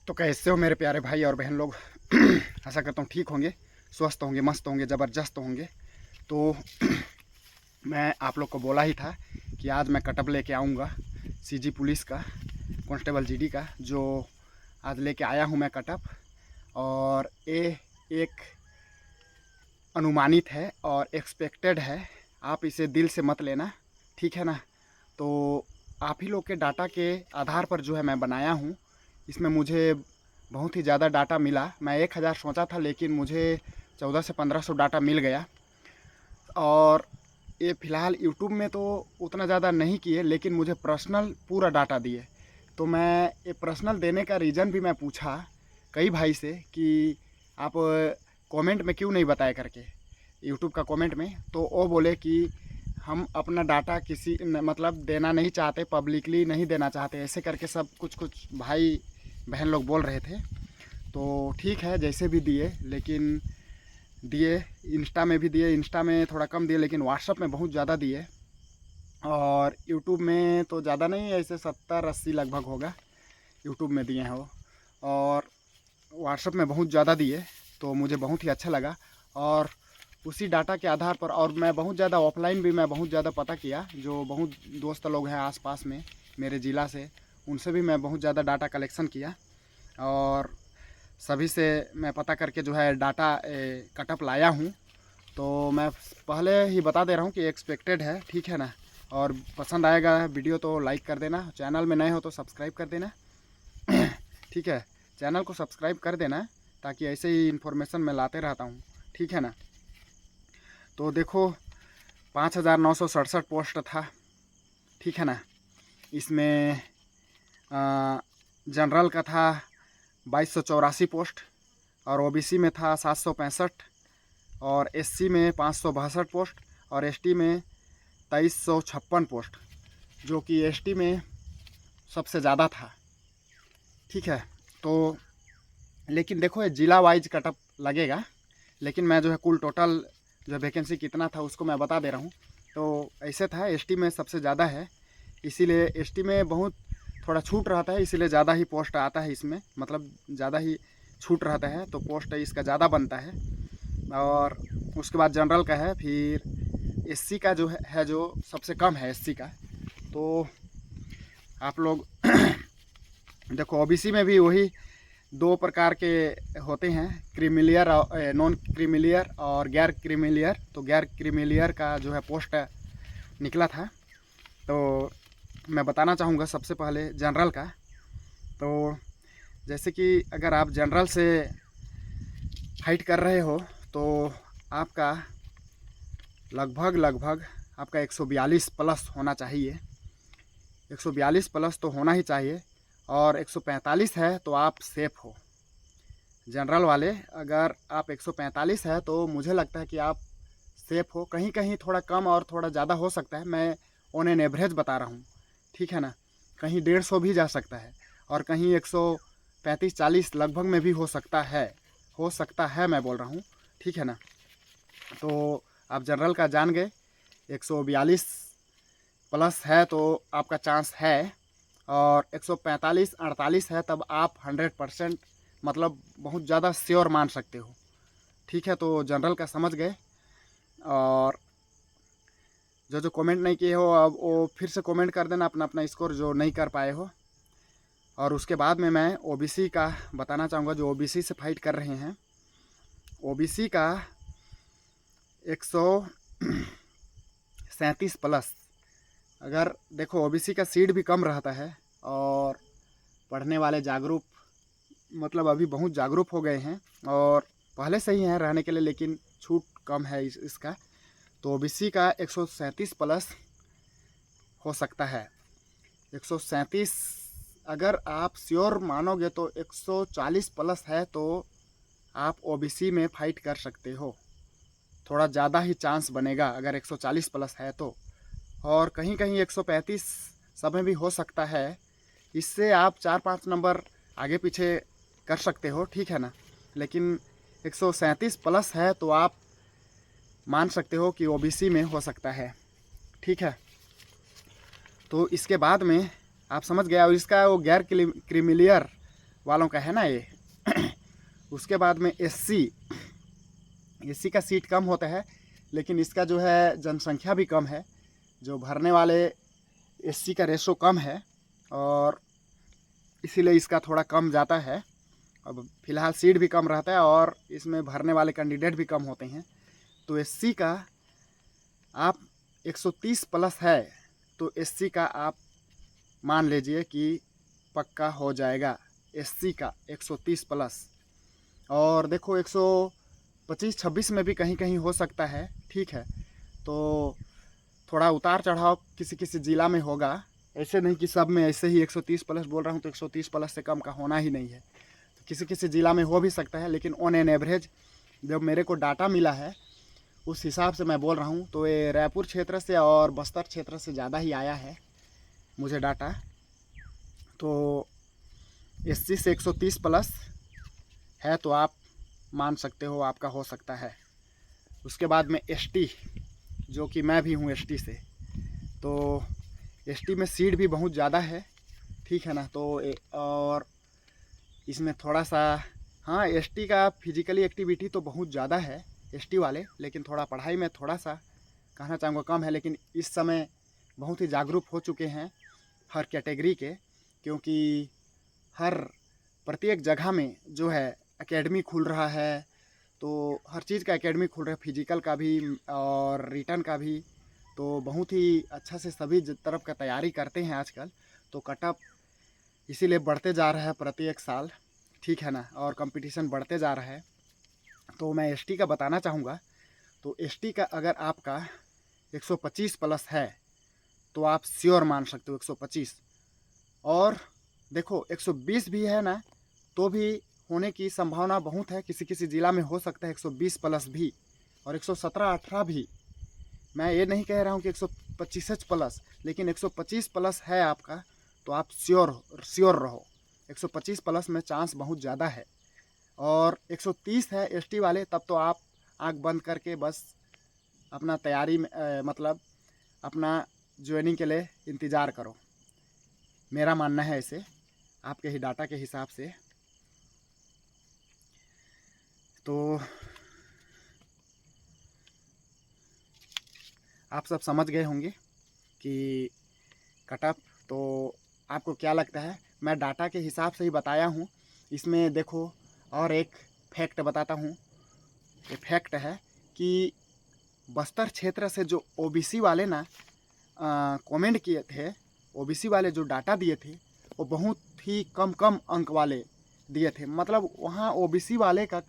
तो कैसे हो मेरे प्यारे भाई और बहन लोग। आशा करता हूँ ठीक होंगे, स्वस्थ होंगे, मस्त होंगे, ज़बरदस्त होंगे। तो मैं आप लोग को बोला ही था कि आज मैं कटअप लेके आऊँगा सीजी पुलिस का, कांस्टेबल जीडी का, जो आज लेके आया हूँ मैं कटअप। और ये एक अनुमानित है और एक्सपेक्टेड है, आप इसे दिल से मत लेना, ठीक है ना। तो आप ही लोग के डाटा के आधार पर जो है मैं बनाया हूँ। इसमें मुझे बहुत ही ज़्यादा डाटा मिला। मैं 1000 सोचा था, लेकिन मुझे 1400 से 1500 डाटा मिल गया। और ये फ़िलहाल यूट्यूब में तो उतना ज़्यादा नहीं किए, लेकिन मुझे पर्सनल पूरा डाटा दिए। तो मैं ये पर्सनल देने का रीज़न भी मैं पूछा कई भाई से कि आप कमेंट में क्यों नहीं बताया करके, यूट्यूब का कमेंट में। तो वो बोले कि हम अपना डाटा किसी मतलब देना नहीं चाहते, पब्लिकली नहीं देना चाहते, ऐसे करके सब कुछ भाई बहन लोग बोल रहे थे। तो ठीक है, जैसे भी दिए, लेकिन दिए। इंस्टा में भी दिए, इंस्टा में थोड़ा कम दिए, लेकिन व्हाट्सअप में बहुत ज़्यादा दिए। और यूट्यूब में तो ज़्यादा नहीं, ऐसे 70-80 लगभग होगा यूट्यूब में दिए हैं वो। और व्हाट्सअप में बहुत ज़्यादा दिए, तो मुझे बहुत ही अच्छा लगा। और उसी डाटा के आधार पर, और मैं बहुत ज़्यादा ऑफलाइन भी मैं बहुत ज़्यादा पता किया, जो बहुत दोस्त लोग हैं आसपास में मेरे ज़िला से, उनसे भी मैं बहुत ज़्यादा डाटा कलेक्शन किया। और सभी से मैं पता करके जो है डाटा कटअप लाया हूँ। तो मैं पहले ही बता दे रहा हूँ कि एक्सपेक्टेड है, ठीक है ना। और पसंद आएगा वीडियो तो लाइक कर देना, चैनल में नए हो तो सब्सक्राइब कर देना। ठीक है, चैनल को सब्सक्राइब कर देना, ताकि ऐसे ही इन्फॉर्मेशन मैं लाते रहता हूँ, ठीक है ना। तो देखो, 5967 पोस्ट था, ठीक है ना। इसमें जनरल का था 2284 पोस्ट, और ओबीसी में था 765, और एससी में 562 पोस्ट, और एसटी में 2356 पोस्ट, जो कि एसटी में सबसे ज़्यादा था, ठीक है। तो लेकिन देखो, ये ज़िला वाइज कटअप लगेगा, लेकिन मैं जो है कुल टोटल जो वैकेंसी कितना था उसको मैं बता दे रहा हूँ। तो ऐसे था, एसटी में सबसे ज़्यादा है, इसीलिए एसटी में बहुत थोड़ा छूट रहता है, इसीलिए ज़्यादा ही पोस्ट आता है इसमें, मतलब ज़्यादा ही छूट रहता है, तो पोस्ट इसका ज़्यादा बनता है। और उसके बाद जनरल का है, फिर एससी का जो है जो सबसे कम है एससी का। तो आप लोग देखो, ओबीसी में भी वही 2 प्रकार के होते हैं, क्रीमिलियर और नॉन क्रीमिलियर और गैर क्रीमिलियर। तो गैर क्रीमिलियर का जो है पोस्ट निकला था। तो मैं बताना चाहूँगा सबसे पहले जनरल का। तो जैसे कि अगर आप जनरल से फाइट कर रहे हो, तो आपका लगभग आपका 142 प्लस होना चाहिए, 142 प्लस तो होना ही चाहिए। और 145 है तो आप सेफ हो। जनरल वाले, अगर आप 145 है तो मुझे लगता है कि आप सेफ हो। कहीं कहीं थोड़ा कम और थोड़ा ज़्यादा हो सकता है, मैं ऑन एन एवरेज बता रहा हूँ, ठीक है ना। कहीं 150 भी जा सकता है, और कहीं 135-40 लगभग में भी हो सकता है, मैं बोल रहा हूँ, ठीक है ना। तो आप जनरल का जान गए, 142 प्लस है तो आपका चांस है। और 145-48 है तब आप 100% मतलब बहुत ज़्यादा श्योर मान सकते हो, ठीक है। तो जनरल का समझ गए। और जो कमेंट नहीं किए हो, अब वो फिर से कमेंट कर देना अपना अपना स्कोर, जो नहीं कर पाए हो। और उसके बाद में मैं ओबीसी का बताना चाहूँगा, जो ओबीसी से फाइट कर रहे हैं। ओबीसी का 137 प्लस, अगर देखो ओबीसी का सीट भी कम रहता है, और पढ़ने वाले जागरूक, मतलब अभी बहुत जागरूक हो गए हैं, और पहले से ही हैं रहने के लिए, लेकिन छूट कम है इसका। तो ओबीसी का 137 प्लस हो सकता है। 137 अगर आप श्योर मानोगे तो 140 प्लस है तो आप ओबीसी में फाइट कर सकते हो। थोड़ा ज़्यादा ही चांस बनेगा अगर 140 प्लस है तो। और कहीं कहीं 135 सब में भी हो सकता है, इससे आप 4-5 नंबर आगे पीछे कर सकते हो, ठीक है ना। लेकिन 137 प्लस है तो आप मान सकते हो कि ओबीसी में हो सकता है, ठीक है। तो इसके बाद में आप समझ गए। और इसका वो गैर क्रीमिलियर वालों का है ना ये। उसके बाद में एससी का सीट कम होता है, लेकिन इसका जो है जनसंख्या भी कम है, जो भरने वाले एससी का रेशो कम है और इसीलिए इसका थोड़ा कम जाता है। अब फिलहाल सीट भी कम रहता है और इसमें भरने वाले कैंडिडेट भी कम होते हैं। तो एससी का आप 130 प्लस है तो एससी का आप मान लीजिए कि पक्का हो जाएगा एससी का 130 प्लस। और देखो 125-26 में भी कहीं कहीं हो सकता है, ठीक है। तो थोड़ा उतार चढ़ाव किसी किसी ज़िला में होगा, ऐसे नहीं कि सब में ऐसे ही 130 प्लस बोल रहा हूँ तो 130 प्लस से कम का होना ही नहीं है। तो किसी किसी ज़िला में हो भी सकता है, लेकिन ऑन एन एवरेज जब मेरे को डाटा मिला है उस हिसाब से मैं बोल रहा हूँ। तो ये रायपुर क्षेत्र से और बस्तर क्षेत्र से ज़्यादा ही आया है मुझे डाटा। तो एससी से 130 प्लस है तो आप मान सकते हो आपका हो सकता है। उसके बाद में एसटी, जो कि मैं भी हूँ एसटी से, तो एसटी में सीट भी बहुत ज़्यादा है, ठीक है ना। तो और इसमें थोड़ा सा हाँ एसटी का फिजिकली एक्टिविटी तो बहुत ज़्यादा है एसटी वाले, लेकिन थोड़ा पढ़ाई में थोड़ा सा कहना चाहूँगा कम है। लेकिन इस समय बहुत ही जागरूक हो चुके हैं हर कैटेगरी के, क्योंकि हर प्रत्येक जगह में जो है एकेडमी खुल रहा है। तो हर चीज़ का एकेडमी खुल रहा है, फिजिकल का भी और रिटर्न का भी। तो बहुत ही अच्छा से सभी तरफ का तैयारी करते हैं आजकल। तो कटअप इसीलिए बढ़ते जा रहा है प्रत्येक साल, ठीक है ना, और कंपटीशन बढ़ते जा रहा है। तो मैं एसटी का बताना चाहूँगा। तो एसटी का अगर आपका 125 प्लस है तो आप श्योर मान सकते हो 125। और देखो 120 भी है ना तो भी होने की संभावना बहुत है, किसी किसी ज़िला में हो सकता है 120 प्लस भी और 117-18 भी। मैं ये नहीं कह रहा हूँ कि 125 प्लस, लेकिन 125 प्लस है आपका तो आप श्योर रहो। 125 प्लस में चांस बहुत ज़्यादा है। और 130 है एसटी वाले, तब तो आप आँख बंद करके बस अपना तैयारी में मतलब अपना ज्वाइनिंग के लिए इंतज़ार करो। मेरा मानना है ऐसे, आपके ही डाटा के हिसाब से। तो आप सब समझ गए होंगे कि कटअप। तो आपको क्या लगता है? मैं डाटा के हिसाब से ही बताया हूँ। इसमें देखो और एक फैक्ट बताता हूँ। ये फैक्ट है कि बस्तर क्षेत्र से जो ओबीसी वाले ना कमेंट किए थे, ओबीसी वाले जो डाटा दिए थे वो बहुत ही कम अंक वाले दिए थे। मतलब वहाँ ओबीसी वाले का